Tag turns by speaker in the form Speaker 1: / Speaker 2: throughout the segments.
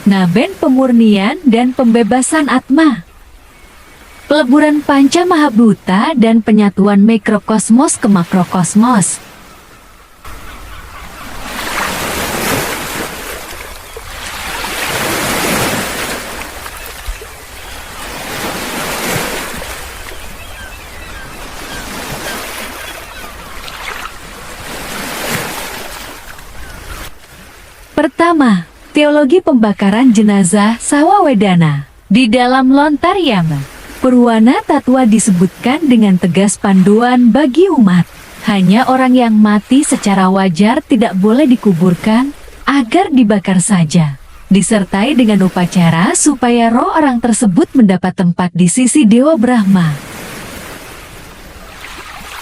Speaker 1: Ngaben pemurnian dan pembebasan Atma. Peleburan Panca Mahabhuta dan penyatuan mikrokosmos ke makrokosmos. Pertama, teologi pembakaran jenazah Sawawedana. Di dalam Lontar Yama, Purwana Tatwa disebutkan dengan tegas panduan bagi umat. Hanya orang yang mati secara wajar tidak boleh dikuburkan, agar dibakar saja. Disertai dengan upacara supaya roh orang tersebut mendapat tempat di sisi Dewa Brahma.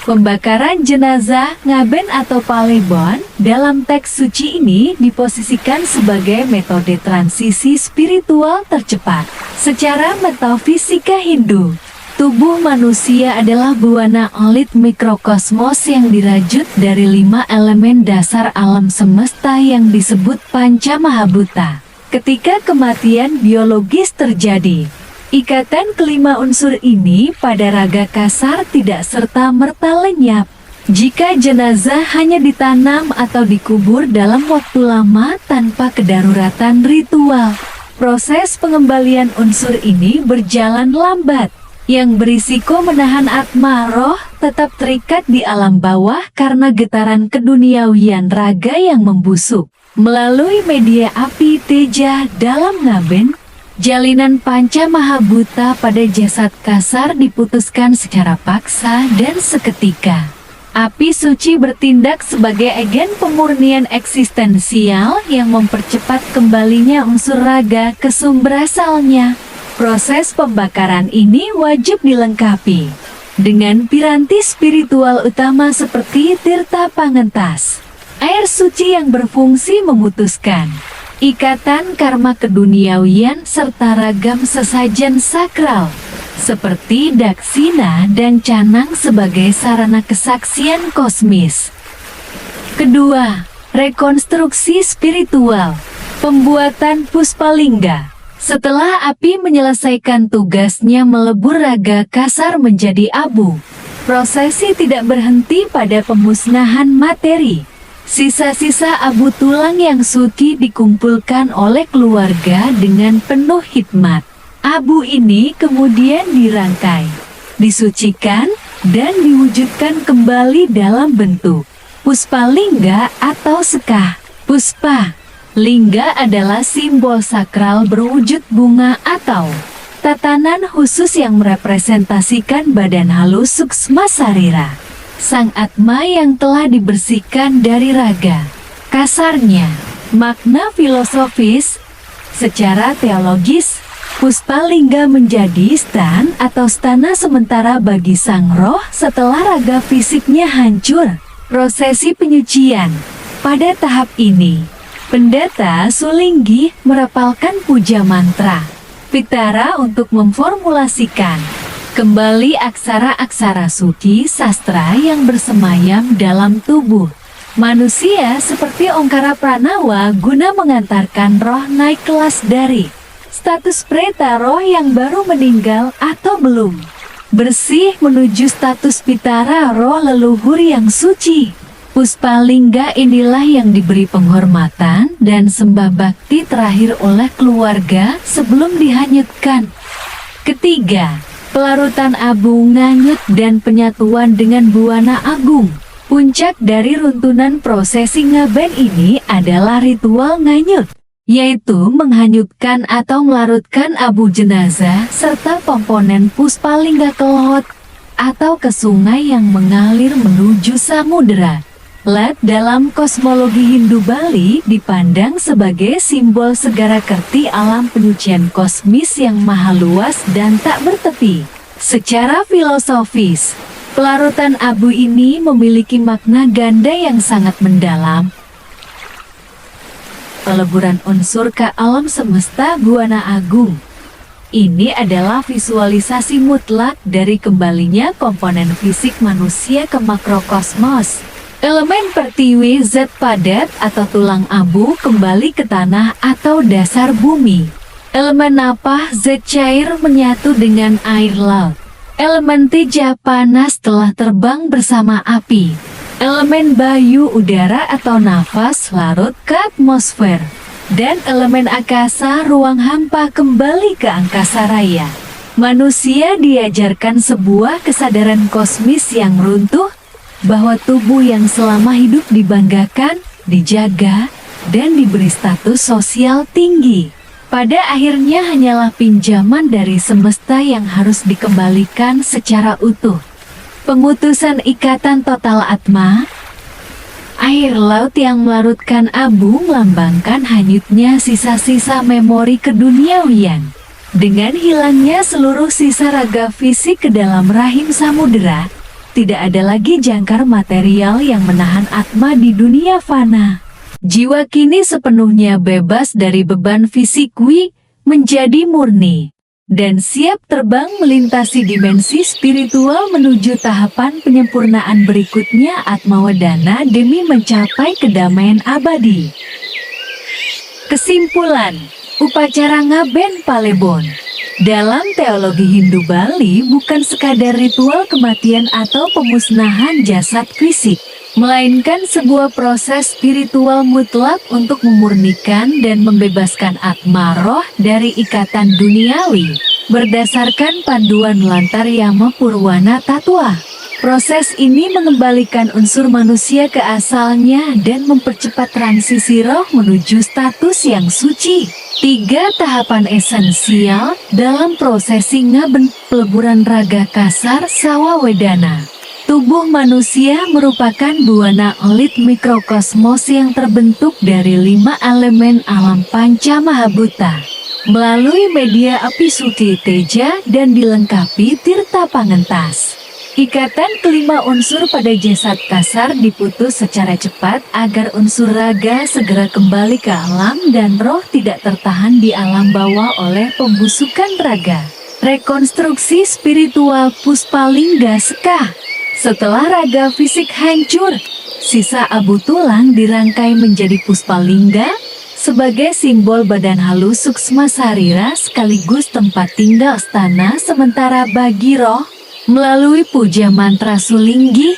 Speaker 1: Pembakaran jenazah Ngaben atau Palebon dalam teks suci ini diposisikan sebagai metode transisi spiritual tercepat. Secara metafisika Hindu, tubuh manusia adalah buana olit mikrokosmos yang dirajut dari 5 elemen dasar alam semesta yang disebut Panca Mahabhuta. Ketika kematian biologis terjadi, ikatan kelima unsur ini pada raga kasar tidak serta-merta lenyap. Jika jenazah hanya ditanam atau dikubur dalam waktu lama tanpa kedaruratan ritual, proses pengembalian unsur ini berjalan lambat, yang berisiko menahan atma roh tetap terikat di alam bawah karena getaran keduniawian raga yang membusuk. Melalui media api teja dalam Ngaben, jalinan Panca Mahabhuta pada jasad kasar diputuskan secara paksa dan seketika. Api suci bertindak sebagai agen pemurnian eksistensial yang mempercepat kembalinya unsur raga ke sumber asalnya. Proses pembakaran ini wajib dilengkapi dengan piranti spiritual utama seperti tirta pangentas, air suci yang berfungsi memutuskan ikatan karma keduniawian serta ragam sesajen sakral seperti daksina dan canang sebagai sarana kesaksian kosmis. Kedua, rekonstruksi spiritual, pembuatan puspalingga. Setelah api menyelesaikan tugasnya melebur raga kasar menjadi abu, prosesi tidak berhenti pada pemusnahan materi. Sisa-sisa abu tulang yang suci dikumpulkan oleh keluarga dengan penuh hikmat. Abu ini kemudian dirangkai, disucikan, dan diwujudkan kembali dalam bentuk puspalingga atau sekah. Puspa lingga adalah simbol sakral berwujud bunga atau tatanan khusus yang merepresentasikan badan halus suksma sarira, sang atma yang telah dibersihkan dari raga. Kasarnya, makna filosofis, secara teologis, puspalingga menjadi stan atau stana sementara bagi sang roh setelah raga fisiknya hancur. Prosesi penyucian. Pada tahap ini, pendeta Sulinggi merapalkan puja mantra Pitara untuk memformulasikan kembali aksara-aksara suci sastra yang bersemayam dalam tubuh manusia seperti Ongkara Pranawa guna mengantarkan roh naik kelas dari status preta roh yang baru meninggal atau belum bersih menuju status pitara roh leluhur yang suci. Puspalingga inilah yang diberi penghormatan dan sembah bakti terakhir oleh keluarga sebelum dihanyutkan. Ketiga, pelarutan abu nganyut dan penyatuan dengan buana agung. Puncak dari runtunan prosesi Ngaben ini adalah ritual nganyut, yaitu menghanyutkan atau melarutkan abu jenazah serta komponen puspalingga ke laut atau ke sungai yang mengalir menuju samudera. Laut dalam kosmologi Hindu Bali dipandang sebagai simbol segara kerti alam penyucian kosmis yang maha luas dan tak bertepi. Secara filosofis, pelarutan abu ini memiliki makna ganda yang sangat mendalam. Peleburan unsur ke alam semesta buana agung. Ini adalah visualisasi mutlak dari kembalinya komponen fisik manusia ke makrokosmos. Elemen pertiwi zat padat atau tulang abu kembali ke tanah atau dasar bumi. Elemen napah zat cair menyatu dengan air laut. Elemen teja panas telah terbang bersama api. Elemen bayu udara atau nafas larut ke atmosfer. Dan elemen akasa ruang hampa kembali ke angkasa raya. Manusia diajarkan sebuah kesadaran kosmis yang runtuh, bahwa tubuh yang selama hidup dibanggakan, dijaga, dan diberi status sosial tinggi. Pada akhirnya hanyalah pinjaman dari semesta yang harus dikembalikan secara utuh. Pemutusan ikatan total atma. Air laut yang melarutkan abu melambangkan hanyutnya sisa-sisa memori keduniawian. Dengan hilangnya seluruh sisa raga fisik ke dalam rahim samudera, tidak ada lagi jangkar material yang menahan atma di dunia fana. Jiwa kini sepenuhnya bebas dari beban fisikwi, menjadi murni, dan siap terbang melintasi dimensi spiritual menuju tahapan penyempurnaan berikutnya atmawadana demi mencapai kedamaian abadi. Kesimpulan, upacara Ngaben Palebon dalam teologi Hindu Bali bukan sekadar ritual kematian atau pemusnahan jasad fisik, melainkan sebuah proses spiritual mutlak untuk memurnikan dan membebaskan atma roh dari ikatan duniawi, berdasarkan panduan Lantaryama Purwana Tattwa. Proses ini mengembalikan unsur manusia ke asalnya dan mempercepat transisi roh menuju status yang suci. 3 tahapan esensial dalam prosesi Ngaben peleburan raga kasar Sawawedana. Tubuh manusia merupakan buana elit mikrokosmos yang terbentuk dari 5 elemen alam panca mahabhuta. Melalui media api suci teja dan dilengkapi tirta pangentas. Ikatan kelima unsur pada jasad kasar diputus secara cepat agar unsur raga segera kembali ke alam dan roh tidak tertahan di alam bawah oleh pembusukan raga. Rekonstruksi spiritual Puspalingga Sekah. Setelah raga fisik hancur, sisa abu tulang dirangkai menjadi Puspalingga sebagai simbol badan halus suksma sarira sekaligus tempat tinggal stana sementara bagi roh. Melalui puja mantra Sulinggi,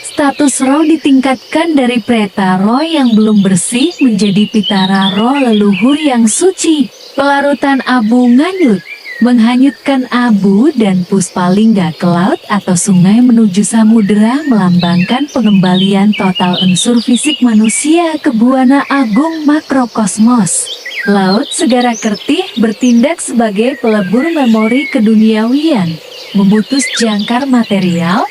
Speaker 1: status roh ditingkatkan dari preta roh yang belum bersih menjadi pitara roh leluhur yang suci. Pelarutan abu nganyut, menghanyutkan abu dan Puspalingga ke laut atau sungai menuju samudera melambangkan pengembalian total unsur fisik manusia ke buana agung makrokosmos. Laut Segara Kertih bertindak sebagai pelebur memori keduniawian, memutus jangkar material,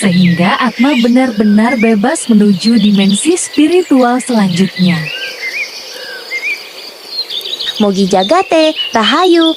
Speaker 1: sehingga atma benar-benar bebas menuju dimensi spiritual selanjutnya.
Speaker 2: Mogi Jagate, Rahayu.